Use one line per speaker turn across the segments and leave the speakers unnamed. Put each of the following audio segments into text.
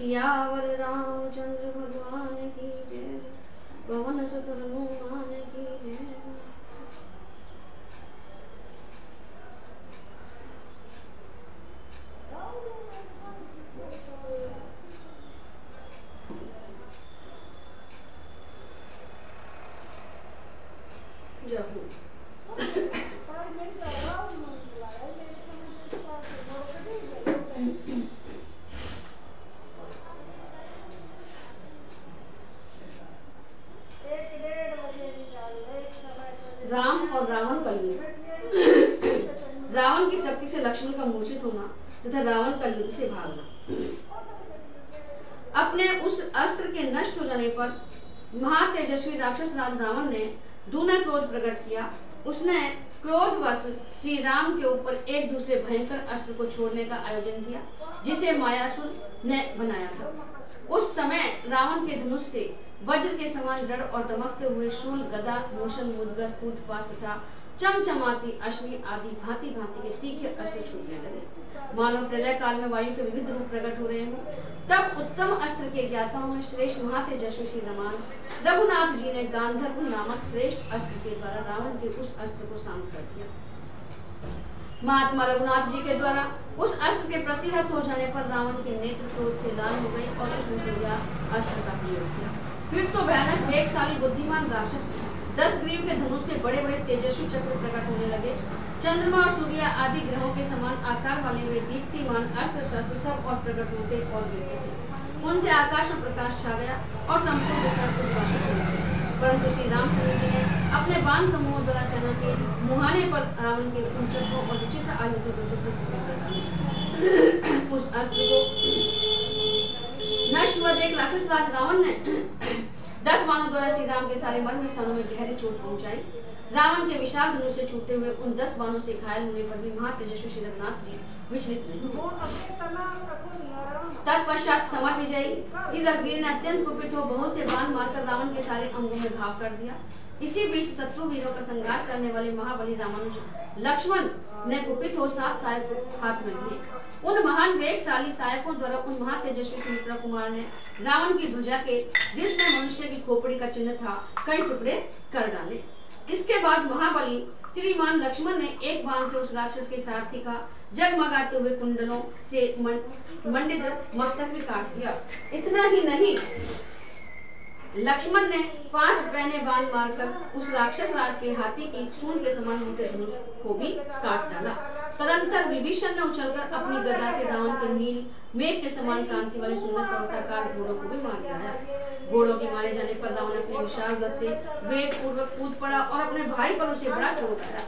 सियावर रामचंद्र भगवान की जय, पवन सुत हनुमान की जय। राम और रावण का युद्ध। रावण की शक्ति से लक्ष्मण का मूर्छित होना तथा रावण का युद्ध से भागना। अपने उस अस्त्र के नष्ट हो जाने पर महातेजस्वी राक्षस राज रावण ने दूना क्रोध प्रकट किया। उसने क्रोधवश श्री राम के ऊपर एक दूसरे भयंकर अस्त्र को छोड़ने का आयोजन किया, जिसे मायासुर ने बनाया था। उस समय रावण के धनुष से वज्र के समान दृढ़ और दमकते हुए शूल, गदा, मूषण, मुद्गर, कूटपाश तथा चमचमाती अश्नि आदि भांति भांति के तीखे अस्त्र छूटने लगे, मानो प्रलय काल में वायु के विविध रूप प्रकट हो रहे हों। तब उत्तम अस्त्र के ज्ञाताओं में श्रेष्ठ महातेजस्वी श्री रघुनाथ जी ने गांधर्व नामक श्रेष्ठ अस्त्र के द्वारा रावण के उस अस्त्र को शांत कर दिया। महात्मा रघुनाथ जी के द्वारा उस अस्त्र के प्रतिहत हो जाने पर रावण के नेत्र क्रोध से लाल हो गए और उसने सूर्या अस्त्र का प्रयोग किया। फिर तो भयानक वेगशाली बुद्धिमान राक्षस 10 ग्रीव के धनुष से बड़े बड़े तेजस्वी चक्र प्रकट होने लगे। चंद्रमा और सूर्य आदि ग्रहों के समान आकार वाले वे दीप्तिमान अस्त्र शस्त्र सब और प्रकट होते और गिरते थे। उनसे आकाश में प्रकाश छा गया और संपूर्ण दिशा को उद्भासित हो गया। परंतु श्री रामचंद्र जी ने अपने बाण समूह द्वारा सेना के मुहाने पर रावण के कुंचकों और विचित्र आयुधों को उस अस्त्र को नष्ट हुआ देख राक्षस राज रावण ने 10 बाणों द्वारा श्री राम के सारे मर्म स्थानों में गहरी चोट पहुंचाई। रावण के विशाल धनुष से छूटते हुए उन 10 बाणों से घायल होने पर भी महातेजस्वी श्री रघुनाथ जी विचलित नहीं हुए। तत्पश्चात समर विजयी श्री रघुवीर ने अत्यंत कुपित हो बहुत से बाण मारकर रावण के सारे अंगों में घाव कर दिया। इसी बीच शत्रु वीरों का संहार करने वाले महाबली रामानुज लक्ष्मण ने कुपित हो 7 सहायक को हाथ में लिए। उन महान वेगशाली सहायकों द्वारा उन महातेजस्वी सुमित्रा कुमार ने रावण की ध्वजा के जिसमें मनुष्य की खोपड़ी का चिन्ह था कई टुकड़े कर डाले। इसके बाद महाबली श्रीमान लक्ष्मण ने एक बाण से उस राक्षस के सारथी का जगमगाते हुए कुंडलों से मंडित मस्तक भी काट दिया। इतना ही नहीं, लक्ष्मण ने 5 पैने बाण मारकर उस राक्षस राज के हाथी की सूंड के समान मोटे धनुष को भी काट डाला। तदंतर विभीषण ने उछलकर अपनी गदा से रावण के नील मेघ के समान कांति वाले सुंदर पर्वताकार घोड़ों को भी मार गिराया। घोड़ों के मारे जाने पर रावण अपने विशाल गद से वेग पूर्वक कूद पड़ा और अपने भाई पर उसे बड़ा क्रोध आया।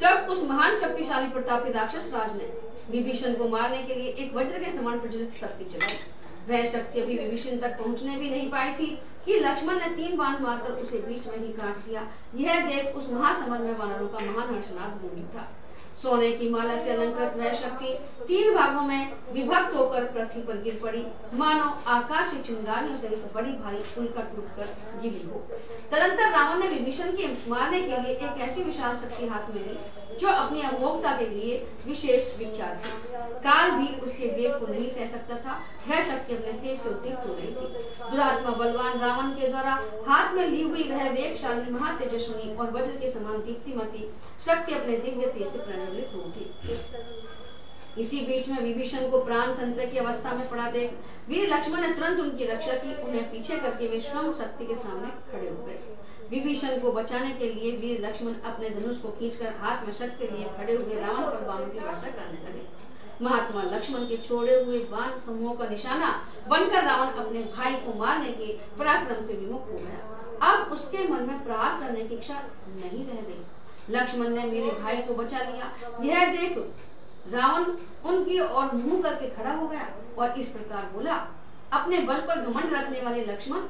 तब उस महान शक्तिशाली प्रतापी राक्षस राज ने विभीषण को मारने के लिए एक वज्र के समान प्रज्वलित शक्ति चलाई। वह शक्ति अभी विभीषण तक पहुंचने भी नहीं पाई थी कि लक्ष्मण ने 3 बाण मारकर उसे बीच में ही काट दिया। यह देख उस महासमर में वानरों का महान हर्षनाद गूंज उठा। सोने की माला से अलंकृत वह शक्ति 3 भागों में विभक्त होकर पृथ्वी पर गिर पड़ी, मानो आकाशीय चिंगारियों से बड़ी भारी उल्का टूटकर गिरी हो। तदंतर रावण ने विभीषण के मारने के लिए एक ऐसी विशाल शक्ति हाथ में ली जो अपनी अमोघता के लिए विशेष विख्यात थी। काल भी उसके वेग को नहीं सह सकता था। वह शक्ति अपने तेज से उत्तीर्ण हो रही थी। दुरात्मा बलवान रावण के द्वारा हाथ में ली हुई वह वेगशाली महातेजस्विनी और वज्र के समान दीप्तिमती शक्ति अपने दिव्य तेज से प्रज्वलित हो उठी। इसी बीच में विभीषण को प्राण संशय की अवस्था में पड़ा देख वीर लक्ष्मण ने तुरंत उनकी रक्षा की। उन्हें पीछे करके वे स्वयं शक्ति के सामने खड़े हो गए। विभीषण को बचाने के लिए वीर लक्ष्मण अपने धनुष को खींचकर हाथ में शक्ति लिए खड़े हुए रावण पर बाणों की वर्षा करने लगे। महात्मा लक्ष्मण के छोड़े हुए बाण समूह का निशाना बनकर रावण अपने भाई को मारने के पराक्रम से विमुख हो गया। अब उसके मन में प्रहार करने की इच्छा नहीं रह गई। लक्ष्मण ने मेरे भाई को बचा लिया, यह देख रावण उनकी ओर मुंह करके खड़ा हो गया और इस प्रकार बोला, अपने बल पर घमंड रखने वाले लक्ष्मण,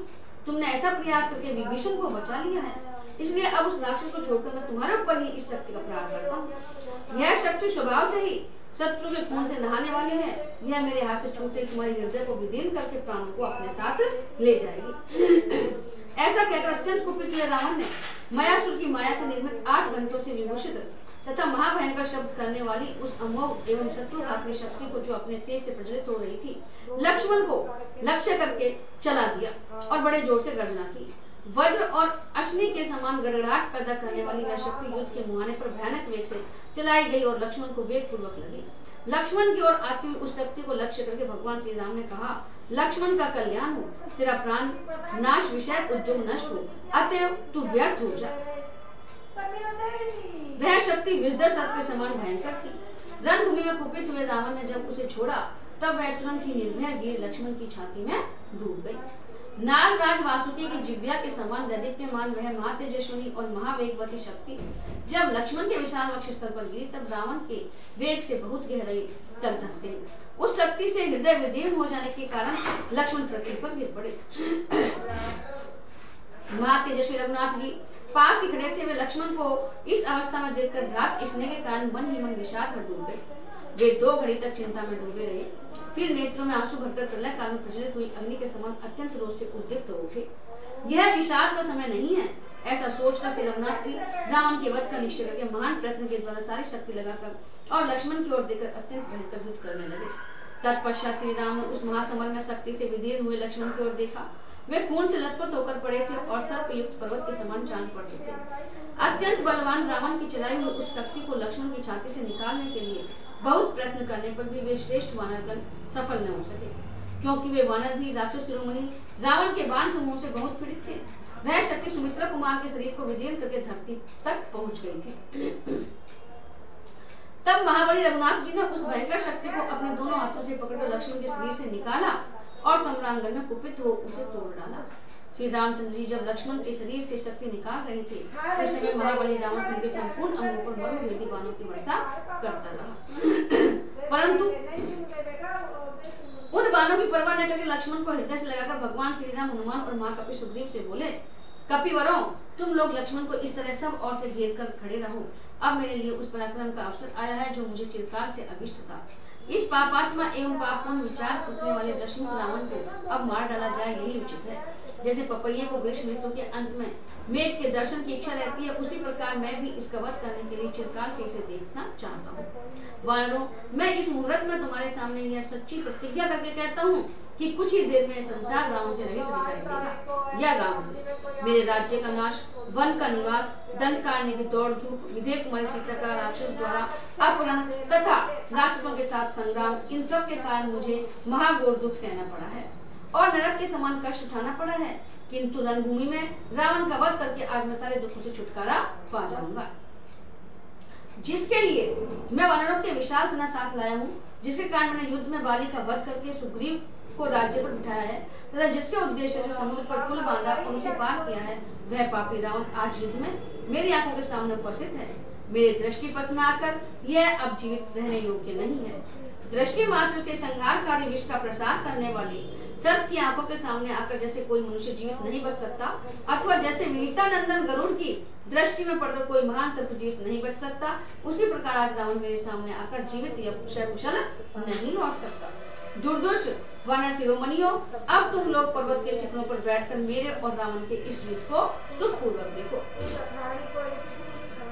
तुमने ऐसा प्रयास करके विभीषण को बचा लिया है, इसलिए अब उस राक्षस को छोड़कर मैं तुम्हारे ऊपर ही इस शक्ति का प्रहार करता हूँ। यह शक्ति स्वभाव से ही शत्रु के खून से नहाने वाली है। यह मेरे हाथ से छूटते तुम्हारे हृदय को विदीर्ण करके प्राणों को अपने साथ ले जाएगी। ऐसा कहकर अत्यंत कुपित हुए रावण ने मायासुर की माया से निर्मित 8 घंटों से विभूषित तथा महाभयंकर शब्द करने वाली उस अमोघ एवं शत्रुघातनी शक्ति को जो अपने तेज से प्रज्वलित हो रही थी, लक्ष्मण को लक्ष्य करके चला दिया और बड़े जोर से गर्जना की। वज्र और अश्नि के समान गड़गड़ाहट पैदा करने वाली वह शक्ति युद्ध के मुहाने पर भयानक वेग से चलाई गई और लक्ष्मण को वेग पूर्वक लगी। लक्ष्मण की ओर आती हुई उस शक्ति को लक्ष्य करके भगवान श्री राम ने कहा, लक्ष्मण का कल्याण हो, तेरा प्राण नाश विषय उद्योग नष्ट हो, अतएव तू व्यर्थ हो जा। वह शक्ति विषधर सर्प के समान भयंकर थी। रणभूमि में कुपित हुए रावण ने जब उसे छोड़ा, तब वह तुरंत ही निर्भय वीर लक्ष्मण की छाती में डूब गई। नागराज वासुकी की जिह्वा के समान दैदीप्यमान वह महातेजस्विनी और महावेगवती शक्ति जब लक्ष्मण के विशाल वक्षस्थल पर गिरी, तब रावण के वेग से बहुत गहराई तक धंस गई। उस शक्ति से हृदय विदीर्ण हो जाने के कारण लक्ष्मण पृथ्वी पर गिर पड़े। महातेजस्वी रघुनाथ जी पास ही खड़े थे। वे लक्ष्मण को इस अवस्था में देखकर भ्रात स्नेह के कारण मन ही मन विषाद में डूब गए। वे 2 घड़ी तक चिंता में डूबे रहे, फिर नेत्रों में आंसू भरकर प्रलय काल में प्रज्वलित हुई अग्नि के समान अत्यंत रोष से उद्विग्न हो उठे। यह विषाद का समय नहीं है, ऐसा सोचकर श्री रघुनाथ जी रावण के वध का निश्चय करके महान प्रयत्न के द्वारा सारी शक्ति लगाकर और लक्ष्मण की ओर देखकर अत्यंत भयंकर युद्ध करने लगे। तत्पश्चात श्री राम ने उस महासमर में शक्ति से विदीर्ण हुए लक्ष्मण की ओर देखा। वे खून से लथपथ होकर पड़े थे और सर्प युक्त पर्वत के समान जान पड़ते थे। अत्यंत बलवान रावण की चलाई हुई उस शक्ति को लक्ष्मण की छाती से निकालने के लिए बहुत प्रयत्न करने पर भी वे श्रेष्ठ वानरगण सफल न हो सके, क्योंकि वे वानर भी राक्षस शिरोमणि रावण के बाण समूह से बहुत पीड़ित थे। वह शक्ति सुमित्रा कुमार के शरीर को विदीर्ण करके धरती तक पहुंच गई थी। तब महाबली रघुनाथ जी ने उस भयंकर शक्ति को अपने दोनों हाथों से पकड़कर लक्ष्मण के शरीर से निकाला और सम्रांगण में कुपित हो उसे तोड़ डाला। श्री रामचंद्र जी जब लक्ष्मण के शरीर से शक्ति निकाल रहे थे, उस समय महाबली रावण उनके संपूर्ण अंगों पर मर्मभेदी बाणों की वर्षा करता रहा। परंतु उन बाणों की परवाह न करके लक्ष्मण को हृदय से लगाकर भगवान श्री राम, हनुमान और महाकपि सुग्रीव से बोले, कपिवरों, तुम लोग लक्ष्मण को इस तरह सब ओर से घेर कर खड़े रहो। अब मेरे लिए उस पराक्रम का अवसर आया है जो मुझे चिरकाल से अभिष्ट था। इस पापात्मा एवं पापपूर्ण विचार करने वाले दशमुख रावण को अब मार डाला जाए, यही उचित है। जैसे पपैये को ग्रीष्म ऋतु के अंत में मेघ के दर्शन की इच्छा रहती है, उसी प्रकार मैं भी इसका वध करने के लिए चिरकाल से इसे देखना चाहता हूँ। वानरों, मैं इस मुहूर्त में तुम्हारे सामने यह सच्ची प्रतिज्ञा करके कहता हूँ कि कुछ ही देर में संसार रावण से रहित दिखाई देगा। यह गांव से मेरे राज्य का नाश, वन का निवास, दंड काटने की दौड़ धूप, विधेय कुमारी सीता का राक्षस द्वारा अपहरण तथा राक्षसों के साथ संग्राम, इन सब के कारण मुझे महाघोर दुख सहना पड़ा है और नरक के समान कष्ट उठाना पड़ा है। किंतु रणभूमि में रावण का वध करके आज मैं सारे दुखों से छुटकारा पा जाऊंगा, जिसके लिए मैं वानरों के विशाल सेना साथ लाया हूँ, जिसके कारण मैंने युद्ध में बाली का वध करके सुग्रीव को राज्य पर बिठाया है तथा जिसके उद्देश्य से समुद्र पर पुल बांधा और उसे पार किया है, वह पापी रावण आज युद्ध में मेरी आंखों के सामने उपस्थित है। मेरे दृष्टिपथ में आकर यह अब जीवित रहने योग्य नहीं है। दृष्टि मात्र से संहारकारी विष का प्रसार करने वाली सर्प की आंखों के सामने आकर जैसे कोई मनुष्य जीवित नहीं बच सकता, अथवा जैसे विनीता नंदन गरुड़ की दृष्टि में पड़कर कोई महान सर्प जीवित नहीं बच सकता, उसी प्रकार आज रावण मेरे सामने आकर जीवित या कुशल नहीं लौट सकता। दुर्दुष वानर शिरोमणियों, अब तुम लोग पर्वत के शिखरों पर बैठकर मेरे और रावण के इस युद्ध को सुखपूर्वक देखो।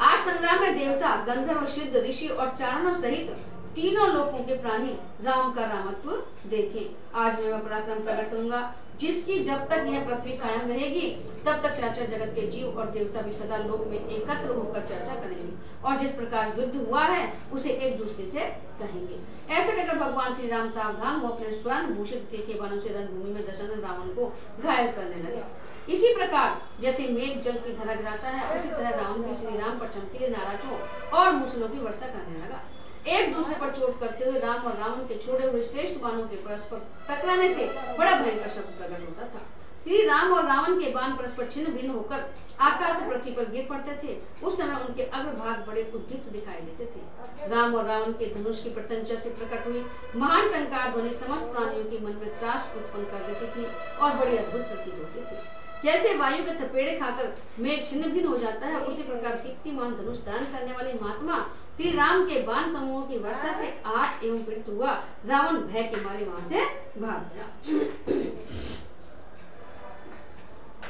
आज संग्राम में देवता, गंधर्व, सिद्ध, ऋषि और चारणों सहित तीनों लोकों के प्राणी राम का रामत्व देखें। आज मैं वह पराक्रम प्रकट करूंगा जिसकी जब तक यह पृथ्वी कायम रहेगी तब तक चराचर जगत के जीव और देवता भी सदा लोक में एकत्र होकर चर्चा करेंगे और जिस प्रकार युद्ध हुआ है उसे एक दूसरे से कहेंगे। ऐसा कहकर भगवान श्री राम सावधान वो अपने स्वर्ण भूषित तीखे बाणों से रणभूमि में दशरथ रावण को घायल करने लगे। इसी प्रकार जैसे मेघ जल की धारा गिराता है, उसी तरह रावण भी श्री राम पर चमकीले नाराजों और मूसलों की वर्षा करने लगा। एक दूसरे पर चोट करते हुए राम और रावण के छोड़े हुए श्रेष्ठ बाणों के परस्पर टकराने से बड़ा भयंकर शब्द प्रकट होता था। श्री राम और रावण के बाण परस्पर छिन्न भिन्न होकर आकाश से पृथ्वी पर गिर पड़ते थे। उस समय उनके अग्रभाग बड़े उद्दीप्त दिखाई देते थे। राम और रावण के धनुष की प्रत्यंचा से प्रकट हुई महान टंकार ध्वनि समस्त प्राणियों के मन में त्रास उत्पन्न कर देती थी और बड़ी अद्भुत प्रतीत होती थी। जैसे वायु के थपेड़े खाकर मेघ छिन्न भिन्न हो जाता है, उसी प्रकार दीप्तिमान धनुष धारण करने वाले महात्मा श्री राम के बाण समूहों की वर्षा से आहत एवं पीड़ित हुआ रावण भय के मारे वहां से भाग गया।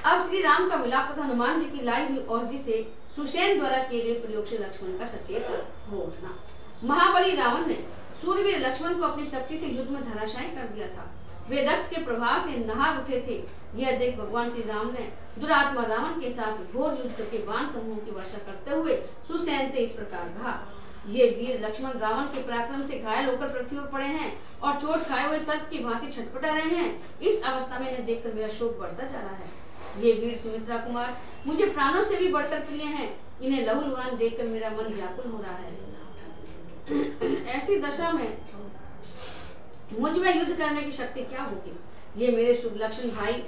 अब श्री राम का विलाप तथा हनुमान जी की लाई हुई औषधि से सुसेन द्वारा किए गए प्रयोग से लक्ष्मण का सचेत हो उठना। महाबली रावण ने सूरवीर लक्ष्मण को अपनी शक्ति से युद्ध में धराशायी कर दिया था। वे रक्त के प्रभाव से नहा उठे थे। यह देख भगवान श्री राम ने दुरात्मा रावण के साथ घोर युद्ध के बाण समूह की वर्षा करते हुए सुसेन से इस प्रकार कहा, ये वीर लक्ष्मण रावण के पराक्रम से घायल होकर पृथ्वी पर पड़े हैं और चोट खाए हुए सर्प की भांति छटपटा रहे हैं। इस अवस्था में इन्हें देखकर मेरा शोक बढ़ता जा रहा है। ये वीर सुमित्रा कुमार मुझे प्राणों से भी बढ़कर प्रिय हैं। इन्हें लहूलुहान देखकर मेरा मन व्याकुल हो रहा है। ऐसी दशा में मुझ में युद्ध करने की शक्ति क्या होगी? ये मेरे शुभ लक्षण भाई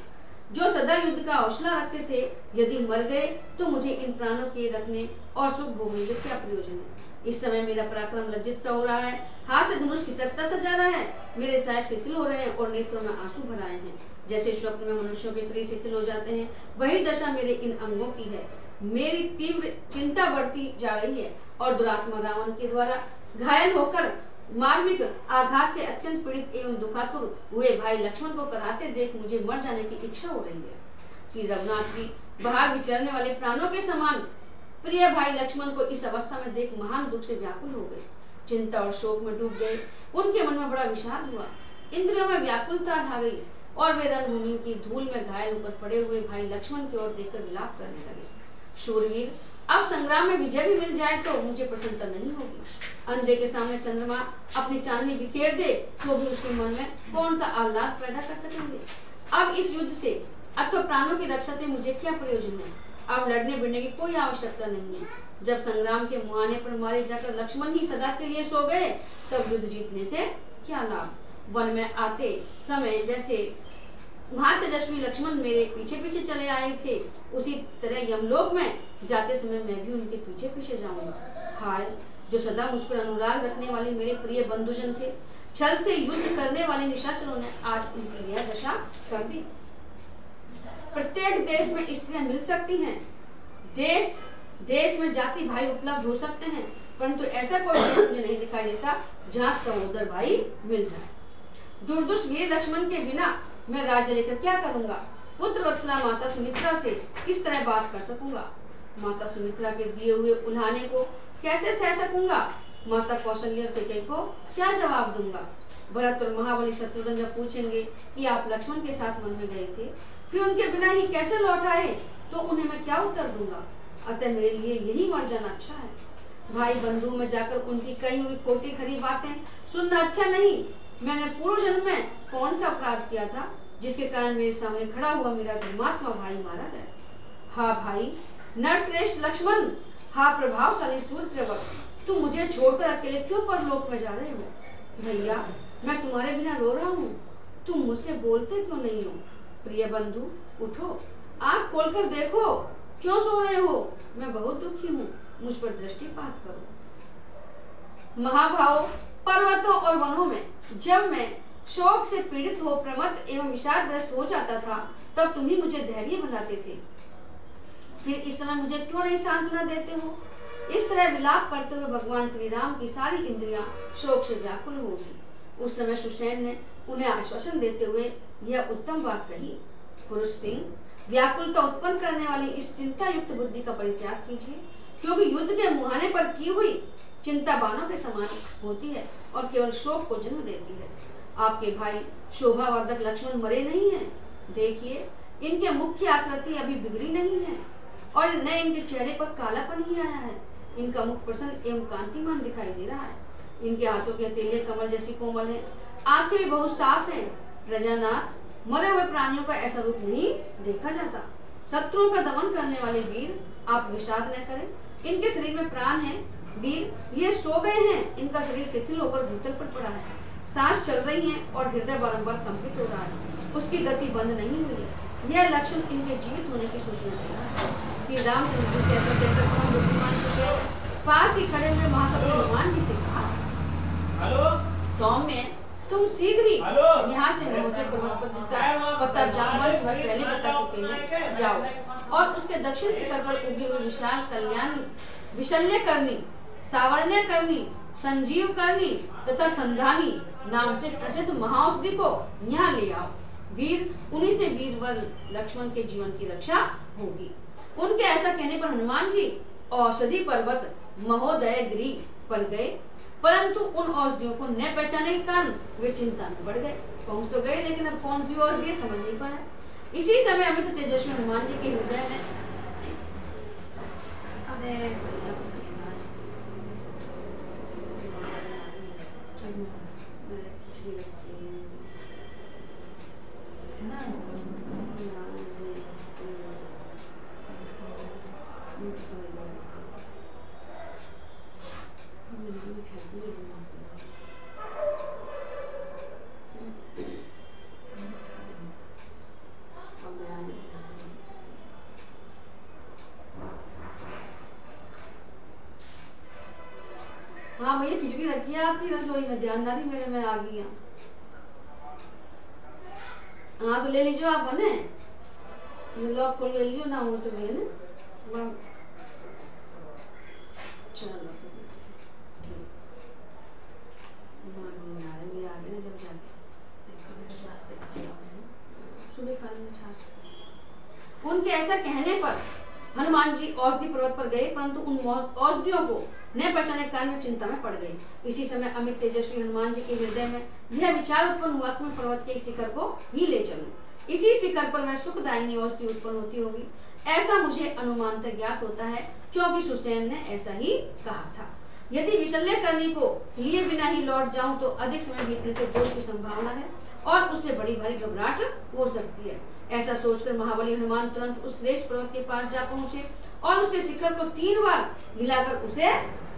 जो सदा युद्ध का हौसला रखते थे, यदि मर गए तो मुझे इन प्राणों के रखने और सुख भोगने के क्या प्रयोजन है? इस समय मेरा पराक्रम लज्जित सा हो रहा है, हाथ से धनुष की सत्ता सा जा रहा है, मेरे सहायक शिथिल हो रहे हैं और नेत्रों में आंसू भर आए हैं। जैसे स्वप्न में मनुष्यों के शरीर शिथिल हो जाते हैं, वही दशा मेरे इन अंगों की है। मेरी तीव्र चिंता बढ़ती जा रही है और दुरात्मा रावण के द्वारा घायल होकर मार्मिक आघात से अत्यंत पीड़ित एवं दुखातुर हुए भाई लक्ष्मण को कराहते देख मुझे मर जाने की इच्छा हो रही है। श्री रघुनाथ जी बाहर विचरने वाले प्राणों के समान प्रिय भाई लक्ष्मण को इस अवस्था में देख महान दुख से व्याकुल हो गए, चिंता और शोक में डूब गए। उनके मन में बड़ा विषाद हुआ, इंद्रियों में व्याकुलता छा गई और वे रणभूमि की धूल में घायल होकर पड़े हुए भाई लक्ष्मण की ओर देखकर विलाप करने लगे। शूरवीर, अब संग्राम में विजय भी मिल जाए तो मुझे प्रसन्नता नहीं होगी। अंधे के सामने चंद्रमा अपनी चांदनी बिखेर दे तो भी उसके मन में कौन सा आह्लाद पैदा कर सकेंगे? अब इस युद्ध से अथवा प्राणों की रक्षा से मुझे क्या प्रयोजन है? अब लड़ने भिड़ने की कोई आवश्यकता नहीं है। जब संग्राम के मुहाने पर मारे जाकर लक्ष्मण ही सदा के लिए सो गए, तब युद्ध जीतने से क्या लाभ? वन में आते समय जैसे महातेजस्वी लक्ष्मण मेरे पीछे पीछे चले आए थे, उसी तरह यमलोक में जाते समय मैं भी उनके पीछे पीछे जाऊंगा। हाय, जो सदा मुझ पर अनुराग रखने वाले मेरे प्रिय बंधुजन थे, छल से युद्ध करने वाले निशाचरों ने आज उनकी यह दशा कर दी। प्रत्येक देश में स्त्रियां मिल सकती हैं, देश देश में जाति भाई उपलब्ध हो सकते हैं, परंतु ऐसा कोई देश मुझे नहीं दिखाई देता जहाँ सहोदर भाई मिल जाए। दुर्दुष वीर लक्ष्मण के बिना मैं राज्य लेकर क्या करूंगा? पुत्र वत्सला माता सुमित्रा से किस तरह बात कर सकूंगा? माता सुमित्रा के दिए हुए उल्हाने को कैसे सह सकूंगा? माता कौशल्या को क्या जवाब दूंगा? भरत और महाबली शत्रुघ्न जब पूछेंगे कि आप लक्ष्मण के साथ वन में गए थे, फिर उनके बिना ही कैसे लौट आए, तो उन्हें मैं क्या उत्तर दूंगा? अतः मेरे लिए यही मर जाना अच्छा है। भाई बंधु में जाकर उनकी कही हुई खोटी खरी बातें सुनना अच्छा नहीं। मैंने पूर्व जन्म में कौन सा अपराध किया था जिसके कारण मेरे सामने खड़ा हुआ मेरा धर्मात्मा भाई मारा गया? हाँ भाई नरश्रेष्ठ लक्ष्मण, हाँ प्रभावशाली सूर्यप्रवर, तुम मुझे छोड़कर अकेले क्यों परलोक में जा रहे हो? भैया मैं तुम्हारे बिना रो रहा हूँ, तुम मुझसे बोलते क्यों नहीं हो? प्रिय बंधु उठो, आँख खोलकर देखो, क्यों सो रहे हो? मैं बहुत दुखी हूँ, मुझ पर दृष्टिपात करो। महाभाव, पर्वतों और वनों में जब मैं शोक से पीड़ित हो प्रमत्त एवं विषादग्रस्त हो जाता था, तब तुम ही मुझे धैर्य बनाते थे। फिर इस समय मुझे क्यों नहीं सांत्वना देते हो? इस तरह विलाप करते हुए भगवान श्री राम की सारी इंद्रियां शोक से व्याकुल हो उठी। उस समय सुसेन ने उन्हें आश्वासन देते हुए यह उत्तम बात कही, पुरुष सिंह, व्याकुलता उत्पन्न करने वाली इस चिंता युक्त बुद्धि का परित्याग कीजिए, क्योंकि युद्ध के मुहाने पर की हुई चिंता बाणों के समान होती है और केवल शोक को जन्म देती है। आपके भाई शोभावर्धक लक्ष्मण मरे नहीं हैं। देखिए, इनके मुख की आकृति अभी बिगड़ी नहीं है और न इनके चेहरे पर कालापन ही आया है। इनका मुख प्रसन्न एवं कांतिमान दिखाई दे रहा है। इनके हाथों के हथेलियां कमल जैसी कोमल हैं, आंखें बहुत साफ हैं। प्रजानाथ, मरे हुए प्राणियों का ऐसा रूप नहीं देखा जाता। शत्रुओं का दमन करने वाले वीर, आप विषाद न करें, इनके शरीर में प्राण है। वीर, ये सो गए हैं, इनका शरीर शिथिल होकर भूतल पर पड़ा है, सांस चल रही है और हृदय बारंबार कंपित हो रहा है, उसकी गति बंद नहीं हुई है। यह लक्षण इनके जीवित होने की सूचना दे रहा है। श्री रामचंद्र जी से ऐसा कहकर बुद्धिमान सुसेन पास ही खड़े हुए महाकवि हनुमान जी से कहा, सौम्य, तुम शीघ्र ही यहाँ से महोदय पर्वत पर, जिसका पता जामवंत पहले बता चुके हैं, जाओ और उसके दक्षिण शिखर पर उगी हुई विशाल कल्याणी, विशल्यकर्णी, सावर्ण्यकर्णी, संजीवकर्णी तथा संधानी नाम से प्रसिद्ध महाऔषधि को यहाँ ले आओ। वीर, उन्हीं से वीरवर लक्ष्मण के जीवन की रक्षा होगी। उनके ऐसा कहने पर हनुमान जी औषधि पर्वत महोदय गिरी पर गए, परंतु उन औषधियों को न पहचाने के कारण वे चिंता में पड़ गए। पहुंच तो गए लेकिन अब कौन सी औषधि समझ नहीं पाया। इसी समय अमित तेजस्वी हनुमान जी के हृदय में हाँ भैया खिचड़ी रखी है आपकी रसोई में, ध्यानदारी मेरे में आ गई। हाँ तो ले लीजिए आप बने, लॉक खोल ले लीजिए ना हो तो भैया ना। चलो जब जाके सुबह खाने में छाछ। उनके ऐसा कहने पर हनुमान जी औषधि पर्वत पर गए, परंतु उन औषधियों को न पहचाने के कारण वे चिंता में पड़ गए। इसी समय अमित तेजस्वी हनुमान जी के हृदय में यह विचार उत्पन्न हुआ कि मैं पर्वत के शिखर को ही ले चलूं। इसी शिखर पर वह सुखदायिनी औषधि उत्पन्न होती होगी, ऐसा मुझे अनुमानतः ज्ञात होता है, क्योंकि सुसैन ने ऐसा ही कहा था। यदि विशल्य करने को लिए बिना ही लौट जाऊं तो अधिक समय बीतने से दोष की संभावना है और उससे बड़ी भारी घबराहट हो सकती है। ऐसा सोचकर महाबली हनुमान तुरंत उस श्रेष्ठ पर्वत के पास जा पहुंचे और उसके शिखर को 3 बार हिलाकर उसे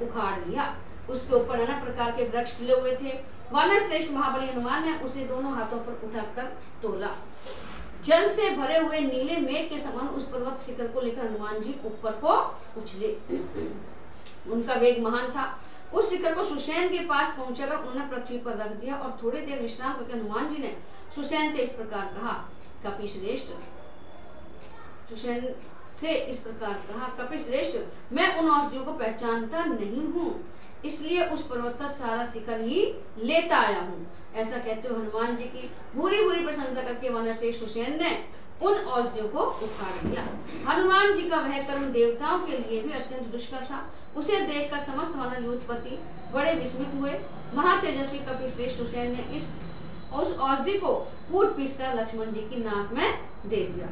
उखाड़ लिया। उसके ऊपर नाना प्रकार के वृक्ष खिले हुए थे। वानर श्रेष्ठ महाबली हनुमान ने उसे दोनों हाथों पर उठाकर तोला। जल से भरे हुए नीले मेघ के समान उस पर्वत शिखर को लेकर हनुमान जी ऊपर को उछले। उनका वेग महान था। उस शिखर को सुसैन के पास पहुंचकर उन्होंने पृथ्वी पर रख दिया और थोड़ी देर विश्राम करके हनुमान जी ने सुसैन से इस प्रकार कहा, कपिश्रेष्ठ, सुसैन से इस प्रकार कहा, कपिश्रेष्ठ, मैं उन औषधियों को पहचानता नहीं हूँ, इसलिए उस पर्वत का सारा शिखर ही लेता आया हूँ। ऐसा कहते हुए हनुमान जी की भूरी भूरी प्रशंसा करके वानर श्रेष्ठ सुसैन ने उन औषधियों को उखाड़ लिया। हनुमान जी का वह कर्म देवताओं के लिए भी अत्यंत दुष्कर था। उसे देखकर समस्त वानर यूथपति बड़े विस्मित हुए। महातेजस्वी कपिश्रेष्ठ सुसैन ने उस औषधि को कूट पीसकर लक्ष्मण जी की नाक में दे दिया।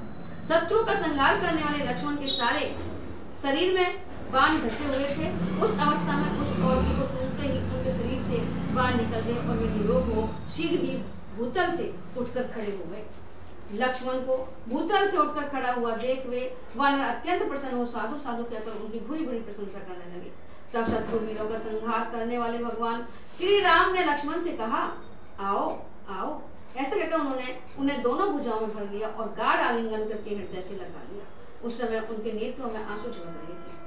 शत्रु का संहार करने वाले लक्ष्मण के सारे शरीर में बाण धसे हुए थे। उस अवस्था में उस औषधि को सूंघते ही उनके शरीर से बाण निकल गए और वे निरोग हो शीघ्र ही भूतल से उठकर खड़े हो गए। लक्ष्मण को भूतल से उठकर खड़ा हुआ देख वे वानर अत्यंत प्रसन्न हो साधु साधु कहकर उनकी भूरी भूरी प्रशंसा करने लगे। तब शत्रु वीरों का संहार करने वाले भगवान श्री राम ने लक्ष्मण से कहा, आओ आओ। ऐसा कहकर उन्होंने उन्हें दोनों भुजाओं में भर लिया और गाढ़ आलिंगन करके हृदय से लगा लिया। उस समय उनके नेत्रों में आंसू झलक रहे थे।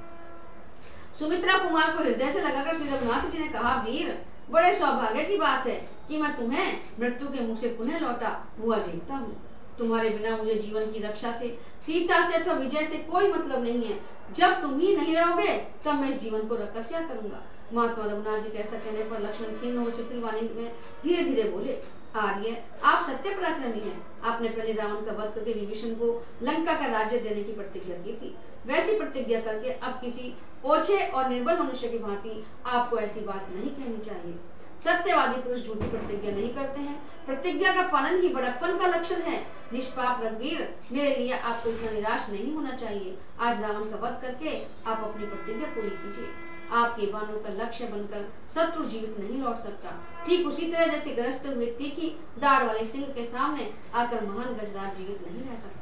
सुमित्रा कुमार को हृदय से लगाकर श्री रघुनाथ जी ने कहा, वीर, बड़े सौभाग्य की बात है कि मैं तुम्हें मृत्यु के मुख से पुनः लौटा हुआ देखता हूँ। तुम्हारे बिना मुझे जीवन की रक्षा से, सीता से अथवा विजय से कोई मतलब नहीं है। जब तुम ही नहीं रहोगे तब मैं इस जीवन को रखकर क्या करूंगा। महात्मा रघुनाथ जी के ऐसा कहने पर लक्ष्मण खिन्न हो शिथिल वाणी में धीरे धीरे बोले, आर्य, आप सत्य पराक्रमी हैं। आपने पहले रावण का वध करके विभीषण को लंका का राज्य देने की प्रतिज्ञा की थी। वैसी प्रतिज्ञा करके अब किसी ओछे और निर्बल मनुष्य की भांति आपको ऐसी बात नहीं कहनी चाहिए। सत्यवादी पुरुष झूठी प्रतिज्ञा नहीं करते हैं। प्रतिज्ञा का पालन ही बड़प्पन का लक्षण है। निष्पाप रघुवीर, मेरे लिए आपको इतना निराश नहीं होना चाहिए। आज रावण का वध करके आप अपनी प्रतिज्ञा पूरी कीजिए। आपके बाणों का लक्ष्य बनकर शत्रु जीवित नहीं लौट सकता। ठीक उसी तरह जैसे गरजते हुए तीखी दाढ़ वाले सिंह के सामने आकर महान गजराज जीवित नहीं रह सकता।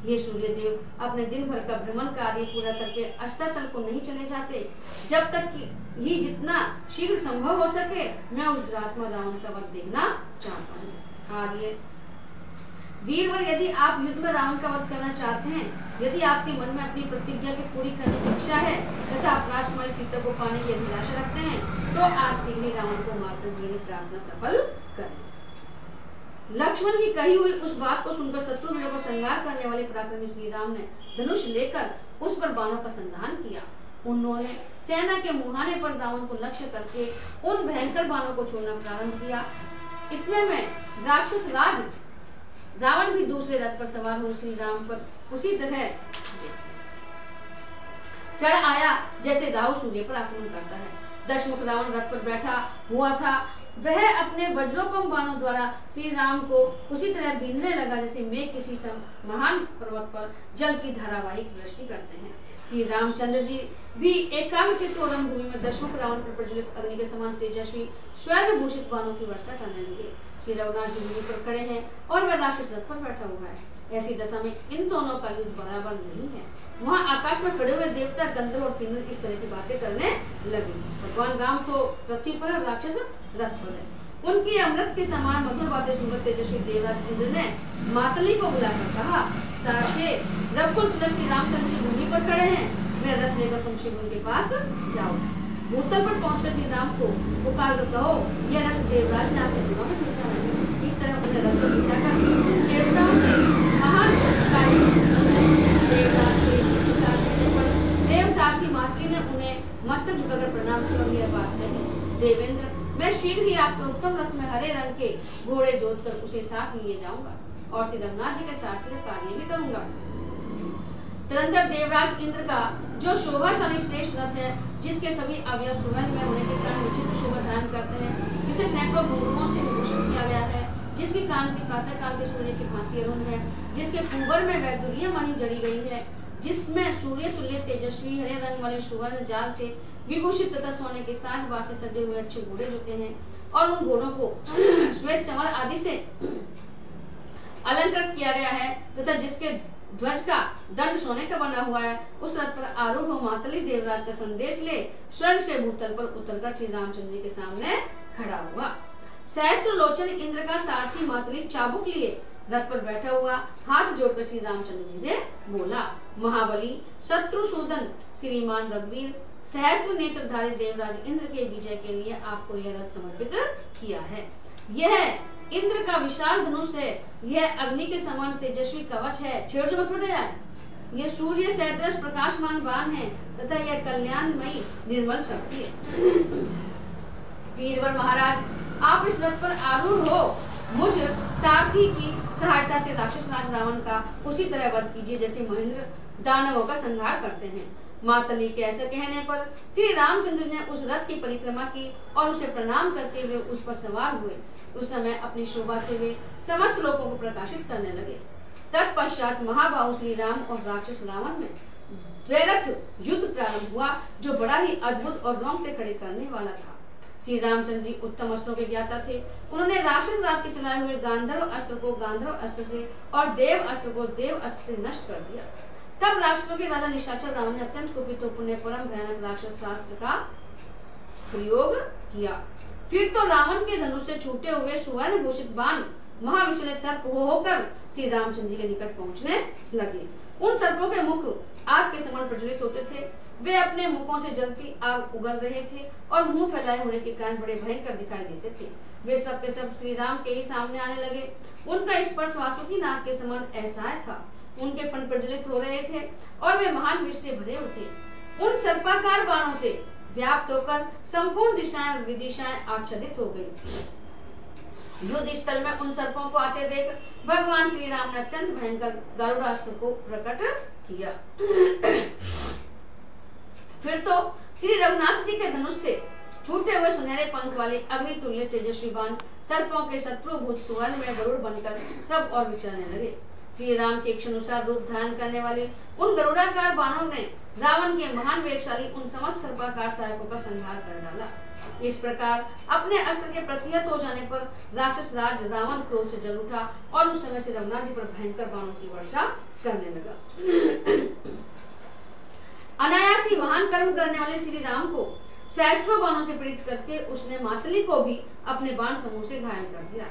ये सूर्य देव अपने दिन भर का भ्रमण कार्य पूरा करके अस्ताचल को नहीं चले जाते जब तक कि ही जितना शीघ्र संभव हो सके मैं उस दुरात्मा रावण का वध देखना चाहता हूँ। आर्य वीरवर, यदि आप युद्ध में रावण का वध करना चाहते हैं, यदि आपके मन में अपनी प्रतिज्ञा की पूरी करने की इच्छा है तथा आप राजकुमारी सीता को पाने की अभिलाषा रखते हैं, तो आज शीघ्र ही रावण को मारकर मेरी प्रार्थना सफल करें। लक्ष्मण की कही हुई उस बात को सुनकर शत्रु वीरों को संहार करने वाले पराक्रमी श्री राम ने धनुष लेकर उस पर बाणों का संधान किया। उन्होंने सेना के मुहाने पर रावण को लक्ष्य करके उन भयंकर बाणों को छोड़ना प्रारंभ किया। इतने में राक्षस राज रावण भी दूसरे रथ पर सवार हो श्री राम पर उसी तरह चढ़ आया जैसे राहु सूर्य पर आक्रमण करता है। दशमुख रावण रथ पर बैठा हुआ था, वह अपने वज्रोपम बाणों द्वारा श्री राम को उसी तरह बीनने लगा जैसे मेघ किसी महान पर्वत पर जल की धारावाहिक वृष्टि करते हैं। श्री रामचंद्र जी भी एकाग्रचित्त और रणभूमि में दशमुख रावण पर प्रज्वलित अग्नि के समान तेजस्वी स्वर्ण भूषित बाणों की वर्षा करने लगे। श्री रघुनाथ जी भूमि पर खड़े हैं और वह राक्षस रथ पर बैठा हुआ है। ऐसी दशा में इन दोनों का युद्ध बराबर नहीं है। वहाँ आकाश में खड़े हुए देवता, गंधर्व और किन्नर इस तरह की बातें करने लगे। भगवान राम तो पृथ्वी पर, राक्षस रथ पर है। उनकी अमृत के समान मधुर बातें सुनकर तेजस्वी देवराज इंद्र ने मातली को बुलाकर कहा, साक्षे रघुकुल तिलक श्री रामचंद्र जी भूमि पर खड़े हैं, मेरा रथ लेकर तुम शिव उनके पास जाओ। भूतल पर पहुंचकर श्री राम को पुकार कर कहो, यह रथ देवराज ने आपकी सेवा में भेजा है। इस तरह उन्हें रथ पर बिठाकर देवताओं के महान देव सारथी मातली ने उन्हें मस्तक झुकाकर प्रणाम किया और यह बात कही, देवेंद्र मैं शीघ्र ही आपके उत्तम रथ में हरे रंग के घोड़े जोतकर उसे साथ लिए जाऊंगा और श्री रघुनाथ जी के सारथी का कार्य भी करूंगा। तदंतर देवराज इंद्र का जो शोभाशाली श्रेष्ठ रथ है, जिसके सभी अवयव सुवर्ण में होने के कारण विचित्र शोभा धारण करते हैं, जिसे सैकड़ों घुंघरुओं से विभूषित किया गया है, जिसकी कांति प्रातः काल के सूर्य की भांति अरुण है, जिसके कुंवर में वैदुर्य मणि जड़ी गई है, जिसमें सूर्य तुल्य तेजस्वी हरे रंग वाले सुवर्ण जाल से विभूषित तथा सोने के साज बाज से सजे हुए अच्छे घोड़े जोते हैं और उन घोड़ों को श्वेत चमर आदि से अलंकृत किया गया है तथा जिसके ध्वज का दंड सोने का बना हुआ है, उस रथ पर आरूढ़ हो मातली देवराज का संदेश ले स्वर्ग से भूतल पर उतरकर श्री रामचंद्र जी के सामने खड़ा हुआ। सहस्त्र लोचन इंद्र का सारथी मातली चाबुक लिए रथ पर बैठा हुआ हाथ जोड़कर श्री रामचंद्र जी से बोला, महाबली शत्रुसूदन श्रीमान रघुवीर, सहस्त्र नेत्रधारी देवराज इंद्र के विजय के लिए आपको यह रथ समर्पित किया है। यह इंद्र का विशाल धनुष है, यह अग्नि के समान तेजस्वी कवच है, छेड़ मत बढ़ाया। यह सूर्य सदृश प्रकाशमान बाण है तथा यह कल्याणमयी निर्मल शक्ति है। वीरवर महाराज, आप इस रथ पर आरूढ़ हो मुझ सारथी की सहायता से राक्षस राज रावण का उसी तरह वध कीजिए जैसे महेंद्र दानवों का संहार करते हैं। मातली के ऐसा कहने पर श्री रामचंद्र ने उस रथ की परिक्रमा की और उसे प्रणाम करके वे उस पर सवार हुए। उस समय अपनी शोभा से वे समस्त लोगों को प्रकाशित करने लगे। तत्पश्चात महाबाहु श्री राम और राक्षस रावण में द्वैरथ युद्ध प्रारंभ हुआ, जो बड़ा ही अद्भुत और रोंगटे खड़े करने वाला था। श्री रामचंद्र जी उत्तम अस्त्रों के ज्ञाता थे। उन्होंने राक्षस राज के चलाए हुए गांधर्व अस्त्र को गांधर्व अस्त्र से और देव अस्त्र को देव अस्त्र से नष्ट कर दिया। तब राक्षसों के राजा निशाचर रावण ने अत्यंत कुपित होकर पुण्य परम भयानक राक्षस शास्त्र का प्रयोग किया। फिर तो रावण के धनुष से छूटे हुए सुवर्ण भूषित बाण महाविशाल सर्प होकर श्री रामचंद्र जी के निकट पहुंचने लगे। उन सर्पों के मुख आग के समान प्रज्वलित होते थे। वे अपने मुखों से जलती आग उगल रहे थे और मुंह फैलाए होने के कारण बड़े भयंकर दिखाई देते थे। वे सब के सब श्री राम के ही सामने आने लगे। उनका स्पर्श वासुकी नाग के समान असहाय था। उनके फन प्रज्वलित हो रहे थे और वे महान विष से भरे हुए थे। उन सर्पाकार बाणों से व्याप्त होकर संपूर्ण दिशाएं और विदिशाएं आच्छादित हो गई। युद्ध स्थल में उन सर्पों को आते देख भगवान श्री राम ने अत्यंत भयंकर गरुड़ास्त्र को प्रकट किया। फिर तो श्री रघुनाथ जी के धनुष से छूटे हुए सुनहरे पंख वाले अग्नि तुल्य तेजस्वी बाण सर्पों के शत्रुभूत सुवर्ण में गरुड़ बनकर सब और विचरने लगे। श्री राम के इच्छानुसार रूप धारण करने वाले उन गरुड़ाकार बाणों ने रावण के महान वेगशाली उन समस्त सर्पाकार सहायकों का संहार कर डाला। इस प्रकार अपने अस्त्र के प्रतिहत हो जाने पर राक्षस राज रावण क्रोध से जल उठा और उस समय से रघुनाथ जी पर भयंकर बाणों की वर्षा करने लगा। अनायास ही महान कर्म करने वाले श्री राम को सहस्त्रों बाणों से पीड़ित करके उसने मातली को भी अपने बाण समूह से घायल कर दिया।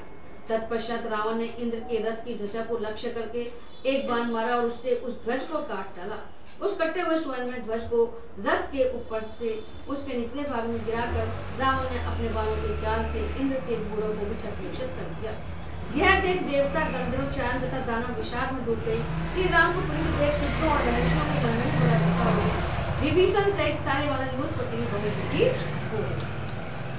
तत्पश्चात रावण ने इंद्र के रथ की ध्वजा को लक्ष्य करके एक बाण मारा और उससे उस ध्वज को काट डाला। उस कटे हुए स्वर्ण में ध्वज को रथ के ऊपर से उसके निचले भाग में गिराकर रावण ने अपने बाणों के जाल से इंद्र के घोड़ों को भी क्षतविक्षत कर दिया। यह देख देवता गंधर्व चारण तथा दानव विषाद में डूब गई। श्री राम को पीड़ित देख सिद्धों और महर्षियों ने वर्णन बड़ा धक्का हो गया। विभीषण सहित सारे वानर युद्ध पति बहुत दुखी हो गए।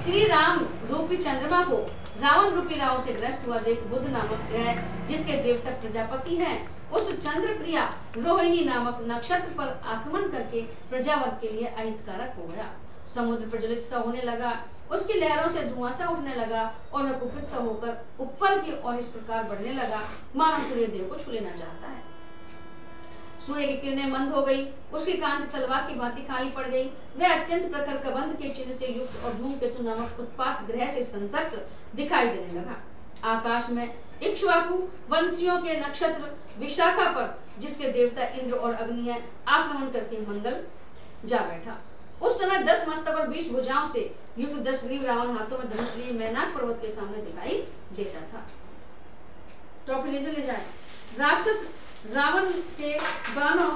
श्री राम रूपी चंद्रमा को रावण रूपी राहु से ग्रस्त हुआ देख बुध नामक ग्रह, जिसके देवता प्रजापति हैं, उस चंद्र प्रिया रोहिणी नामक नक्षत्र पर आक्रमण करके प्रजावर्ग के लिए अहितकारक हो गया। समुद्र प्रज्वलित सा होने लगा, उसकी लहरों से धुआं सा उठने लगा और वह कुपित सा होकर ऊपर की ओर इस प्रकार बढ़ने लगा मानो सूर्य देव को छू लेना चाहता है। सूर्य की किरणें मंद हो गई, उसकी कांति तलवार की भांति काली पड़ गई। वह अत्यंत प्रखर कबंध के चिन्ह से युक्त और धूमकेतु नामक उत्पात ग्रह से संसक्त दिखाई देने लगा। आकाश में इक्ष्वाकु वंशियों के नक्षत्र विशाखा पर, जिसके देवता इंद्र और अग्नि है, आक्रमण करके मंगल जा बैठा। उस समय 10 मस्तक और 20 भुजाओं से युक्त 10 ग्रीव रावण हाथों में धनुष लिए मैनाक पर्वत के सामने दिखाई देता था। ट्रॉफी ले जाए। राक्षस रावण के बाणों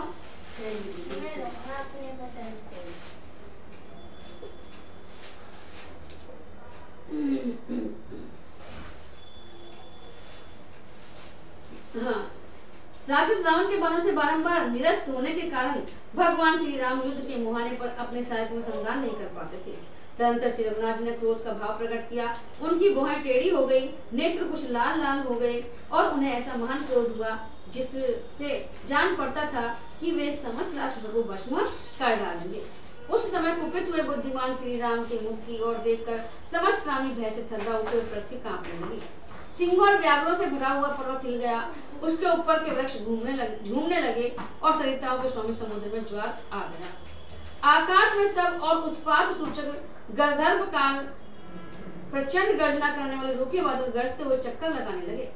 राक्षस रावण के बाणों से बारंबार निरस्त होने के कारण भगवान श्री राम युद्ध के मुहाने पर अपने सहायकों का संधान नहीं कर पाते थे। तदंतर श्री रघुनाथ जी ने क्रोध का भाव प्रकट किया। उनकी भौहें टेढ़ी हो गई, नेत्र कुछ लाल लाल हो गए और उन्हें ऐसा महान क्रोध हुआ जिससे जान पड़ता था कि वे समस्त राक्षसों को भस्म कर डालेंगे। उस समय कुपित हुए बुद्धिमान श्री राम के मुख की ओर देखकर समस्त प्राणी भय से थर्रा उठे और पृथ्वी कांपने लगी। सिंहों और व्याघ्रों से भरा हुआ पर्वत हिल गया, उसके ऊपर के वृक्ष झूमने लगे और सरिताओं के स्वामी समुद्र में ज्वार आ गया। आकाश में सब और उत्पात सूचक गंधर्व काल प्रचंड गर्जना करने वाले रूखे बादल गरजते हुए चक्कर लगाने लगे।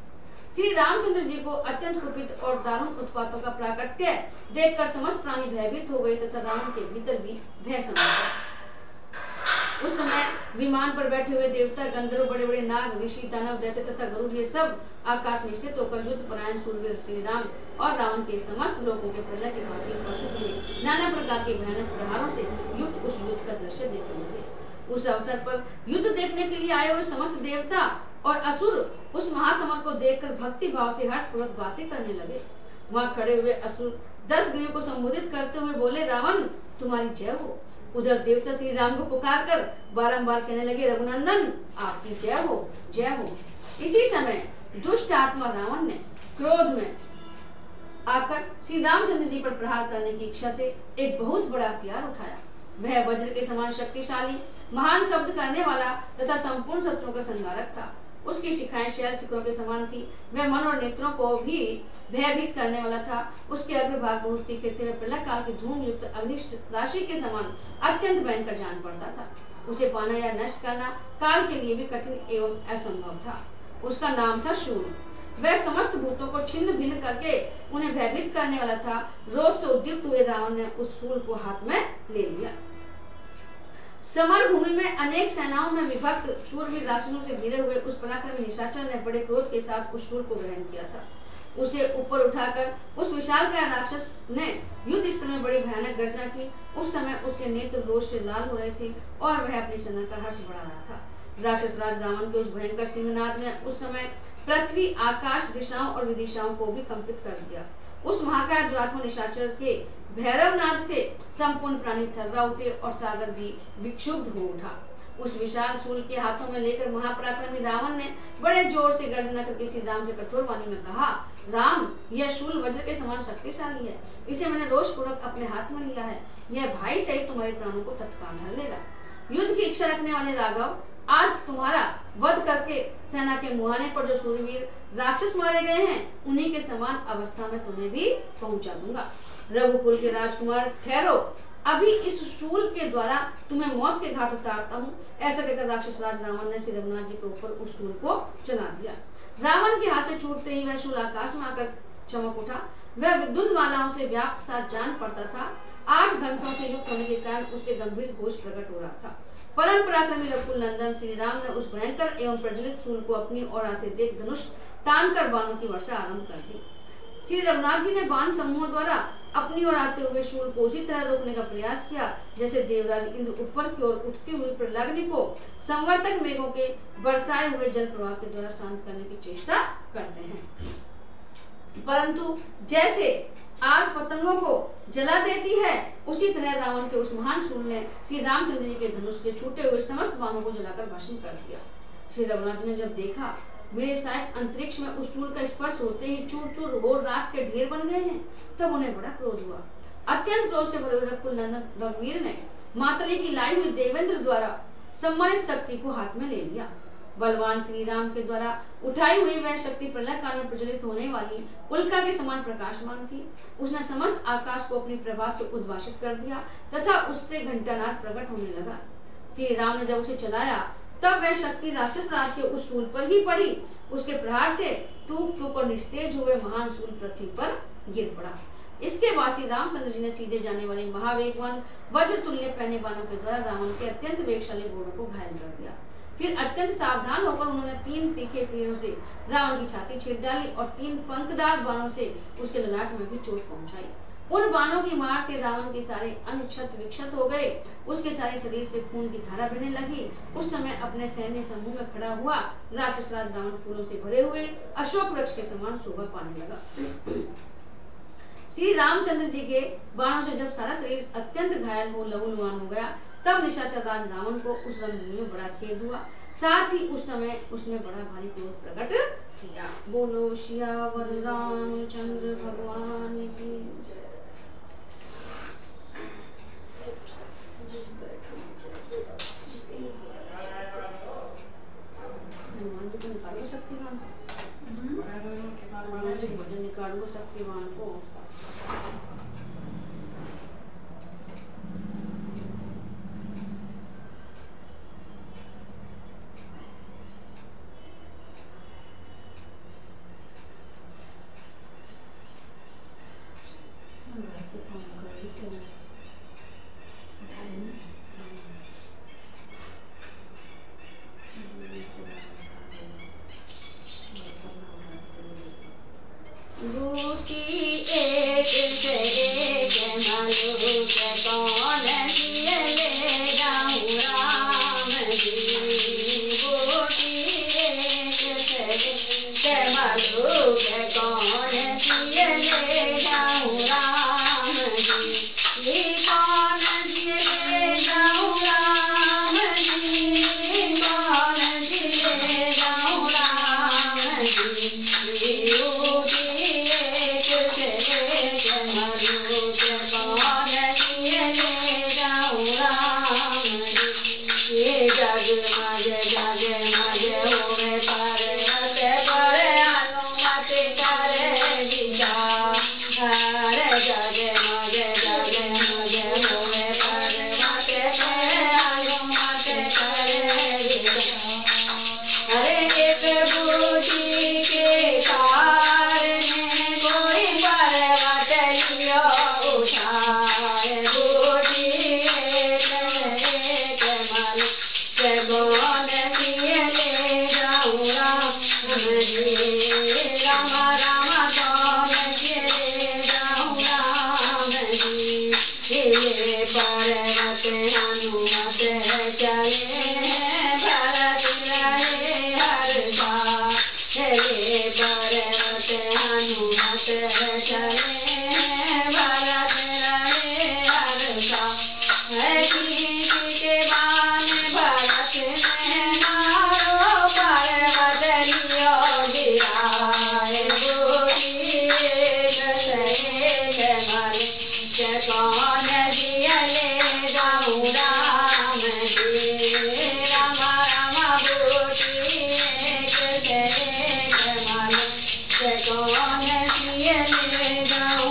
श्री रामचंद्र जी को अत्यंत कुपित और दारुण उत्पातों का प्राकट्य देखकर समस्त प्राणी भयभीत हो गए तथा रावण के भीतर भी भय समा गया। उस समय विमान पर बैठे हुए देवता, गंधर्व, बड़े बड़े नाग, ऋषि, दानव, दैत्य तथा गरुड़ ये सब आकाश में स्थित होकर युद्ध परायण सूरवीर श्री राम और रावण के समस्त लोगों के प्रलय के भांति उपस्थित हुए नाना प्रकार के भयानक प्रहारों से युक्त उस युद्ध का दृश्य देखने लगे। उस अवसर पर युद्ध देखने के लिए आए हुए समस्त देवता और असुर उस महासमर को देखकर भक्ति भाव से हर्षपूर्वक बातें करने लगे। वहाँ खड़े हुए असुर 10 ग्रीवों को संबोधित करते हुए बोले, रावण तुम्हारी जय हो। उधर देवता श्री राम को पुकार कर बारंबार कहने लगे, रघुनंदन आपकी जय हो, जय हो। इसी समय दुष्ट आत्मा रावण ने क्रोध में आकर श्री रामचंद्र जी पर प्रहार करने की इच्छा से एक बहुत बड़ा हथियार उठाया। वह वज्र के समान शक्तिशाली, महान शब्द करने वाला तथा संपूर्ण शत्रुओं का संहारक था। उसकी शिखाएं शैल शिखरों के समान थी। वह मन और नेत्रों को भी भयभीत करने वाला था। उसके अग्रभाग बहुत तीखे थे। वह प्रलय काल की धूम युक्त अग्नि राशि के समान अत्यंत भयंकर जान पड़ता था। उसे पाना या नष्ट करना काल के लिए भी कठिन एवं असंभव था। उसका नाम था शूल। वह समस्त भूतों को छिन्न भिन्न करके उन्हें भयभीत करने वाला था। रोष से उद्युक्त हुए रावण ने उस शूल को हाथ में ले लिया। समर भूमि में अनेक सेनाओं में विभक्त शूरवीर राक्षसों से घिरे हुए उस पराक्रमी निशाचर ने बड़े क्रोध के साथ उस शूल को ग्रहण किया था। उसे ऊपर उठाकर उस विशालकाय राक्षस ने युद्ध स्थल में बड़ी भयानक गर्जना की। उस समय उसके नेत्र रोष से लाल हो रहे थे और वह अपनी सेना का हर्ष बढ़ा रहा था। राक्षस राज रावण के उस भयंकर सिंहनाद ने उस समय पृथ्वी, आकाश, दिशाओं और विदिशाओं को भी कंपित कर दिया। उस महाकाय दुरात्मा निशाचर के भैरवनाद से संपूर्ण प्राणी थर्रा उठे और सागर भी विक्षुब्ध हो उठा। उस विशाल शूल के हाथों में लेकर महापराक्रमी रावण ने बड़े जोर से गर्जना करके श्री राम से कठोर वाणी में कहा, राम, यह शूल वज्र के समान शक्तिशाली है। इसे मैंने रोष पूर्वक अपने हाथ में लिया है। यह भाई सहित तुम्हारे प्राणों को तत्काल हर लेगा। युद्ध की इच्छा रखने वाले राघव, आज तुम्हारा वध करके सेना के मुहाने पर जो सूरवीर राक्षस मारे गए हैं, उन्हीं के समान अवस्था में तुम्हें भी पहुंचा दूंगा। रघुकुल के राजकुमार ठहरो, अभी इस शूल के द्वारा तुम्हें मौत के घाट उतारता हूँ। ऐसा कहकर राक्षस राज रावण ने श्री रघुनाथ जी के ऊपर उस शूल को चला दिया। रावण के हाथ से छूटते ही वह शूल आकाश में आकर चमक उठा। वह विद्युत मालाओं से व्याप्त साथ जान पड़ता था। 8 घंटों से युक्त होने के कारण उससे गंभीर घोष प्रकट हो रहा था। परम पराक्रमी रघुकुल नंदन श्री राम ने उस भयंकर एवं प्रज्वलित शूल को अपनी ओर आते देख धनुष तान कर बाणों की वर्षा आरंभ कर दी। श्री रघुनाथ जी ने बाण समूहों द्वारा अपनी ओर आते हुए शूल को उसी तरह रोकने का प्रयास किया जैसे देवराज इंद्र ऊपर की ओर उठती हुई प्रलाग्नि को संवर्तक मेघों के बरसाए हुए जल प्रवाह के द्वारा शांत करने की चेष्टा करते हैं। परंतु जैसे आग पतंगों को जला देती है, उसी तरह रावण के उस महान शूल ने श्री रामचंद्र जी के धनुष से छूटे हुए समस्त बाणों को जलाकर भस्म कर दिया। श्री रघुनाथ जी ने जब देखा मेरे साथ अंतरिक्ष में उस शूल का स्पर्श होते ही चूर चूर हो राख के ढेर बन गए हैं, तब उन्हें बड़ा क्रोध हुआ। अत्यंत क्रोध से भरे रघुनंदन रघुवीर ने मातली की लाई हुई देवेंद्र द्वारा सम्मानित शक्ति को हाथ में ले लिया। बलवान श्री राम के द्वारा उठाई हुई वह शक्ति प्रलय काल में प्रज्वलित होने वाली उल्का के समान प्रकाशमान थी। उसने समस्त आकाश को अपनी प्रभा से उद्भाषित कर दिया तथा उससे घंटानाद प्रकट होने लगा। श्री राम ने जब उसे चलाया तब वह शक्ति राक्षस राज के उस शूल पर ही पड़ी। उसके प्रहार से टूक टूक और निस्तेज हुए महान शूल पृथ्वी पर गिर पड़ा। इसके बाद श्री रामचंद्र जी ने सीधे जाने वाले महावेगवान वज्र तुल्य पहने बाणों के द्वारा रावण के अत्यंत वेगशाली घोड़ों को घायल कर दिया। फिर अत्यंत सावधान होकर उन्होंने 3 तीखे तीरों से रावण की छाती छेद डाली और 3 पंखदार बाणों से उसके ललाट में भी चोट पहुंचाई। उन बाणों की मार से रावण के सारे अंग क्षत विक्षत हो गए, उसके सारे शरीर से खून की धारा बहने लगी। उस समय अपने सैन्य समूह में खड़ा हुआ राक्षस राज रावण फूलों से भरे हुए अशोक वृक्ष के समान शोभा पाने लगा। श्री रामचंद्र जी के बाणों से जब सारा शरीर अत्यंत घायल हो लहूलुहान हो गया, तब निशाचर राज रावण को उस रणभूमि में बड़ा खेद हुआ। साथ ही उस समय उसने बड़ा भारी क्रोध प्रकट किया। बोलो सियावर रामचंद्र भगवान की जय। हनुमान जी को निकालो शक्तिमान, हनुमान जी भजन निकालो शक्तिमान को।
कौन सिए ले जाऊं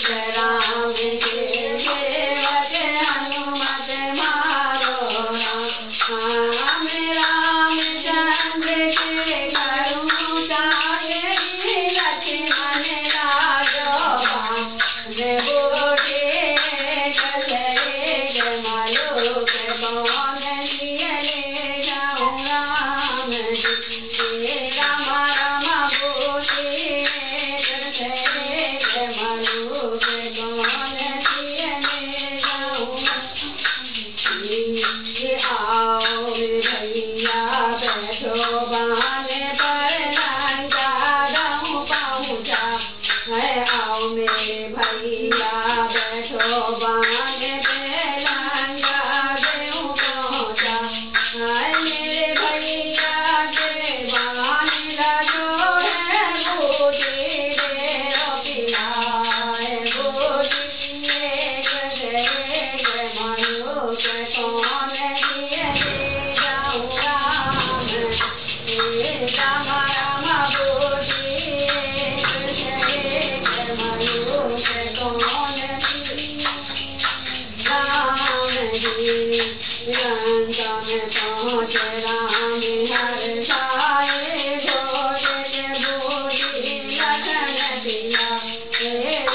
राम के सेवक हनुमत मारो राम रामचंद्र के करुण सागर लक्ष्मण लाजो बाण बूटे कसरे मलुक पवन दियले जाऊं राम जी राम राम बूटे कसरे मलुक पवन दियले जाऊं आओ भैया बैठो बाण पर लंका गाँव पहुँचा है आओ मेरे भैया बैठो बाण पे लंका गाँव पहुँचा है मेरे भैया के बाण लगो है बूटी देव पिलाए बूटी मलुक कौन दिए जाऊं राम राम राम बूटी मलुक कौन राम जी लंका में पहुँच राम हर साए घोष के बूटी लखन दिया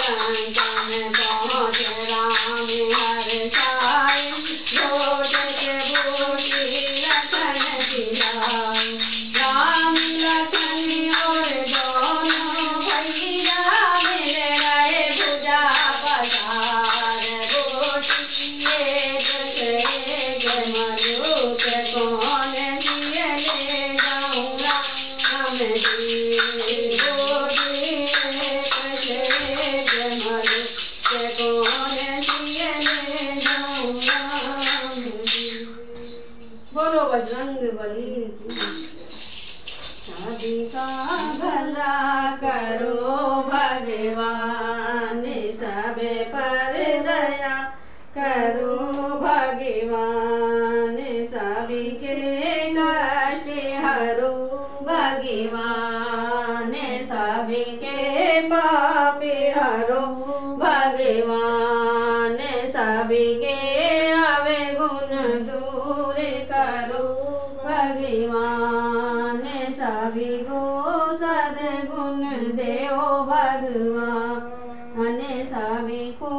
लंका में पहुँच राम हर साए घोष के बूटी लखन दिया राम लखन और दोनों भैया मिल गए भुजा पसार बूटी मलुक कौन दियले जाऊं राम जी बूटी मलुक कौन दियले जाऊं राम जी। बोलो बजरंग बली की। सभी का भला करो भगवान सबे पर दया करो भगवान सभी के कष्ट हरो भगवान सभी के पाप हरो भगवान सभी के अवगुण दूर करो भगवान सभी को सद्गुण देओ भगवान सभी को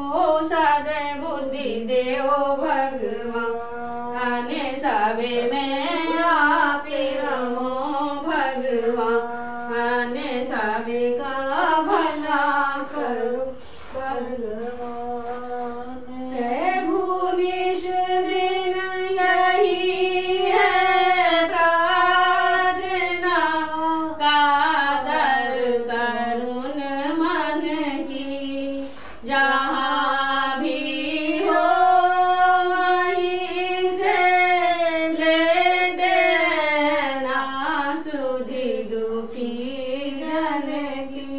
सद्बुद्धि देओ भगवान सभी में आप रमो भगवान सभी का भला करो भगवान प्रभु निज दिन यही है प्रार्थना कादर करुण मन की जहाँ भी हो वहीं से ले देना सुधि दुखी जन की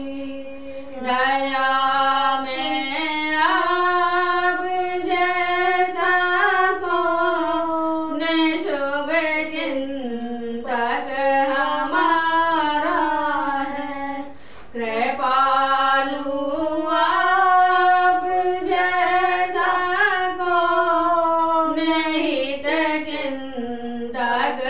दया में आप जैसा कौन शुभ चिंतक हमारा है कृपालु आप जैसा कौन हित चिंतक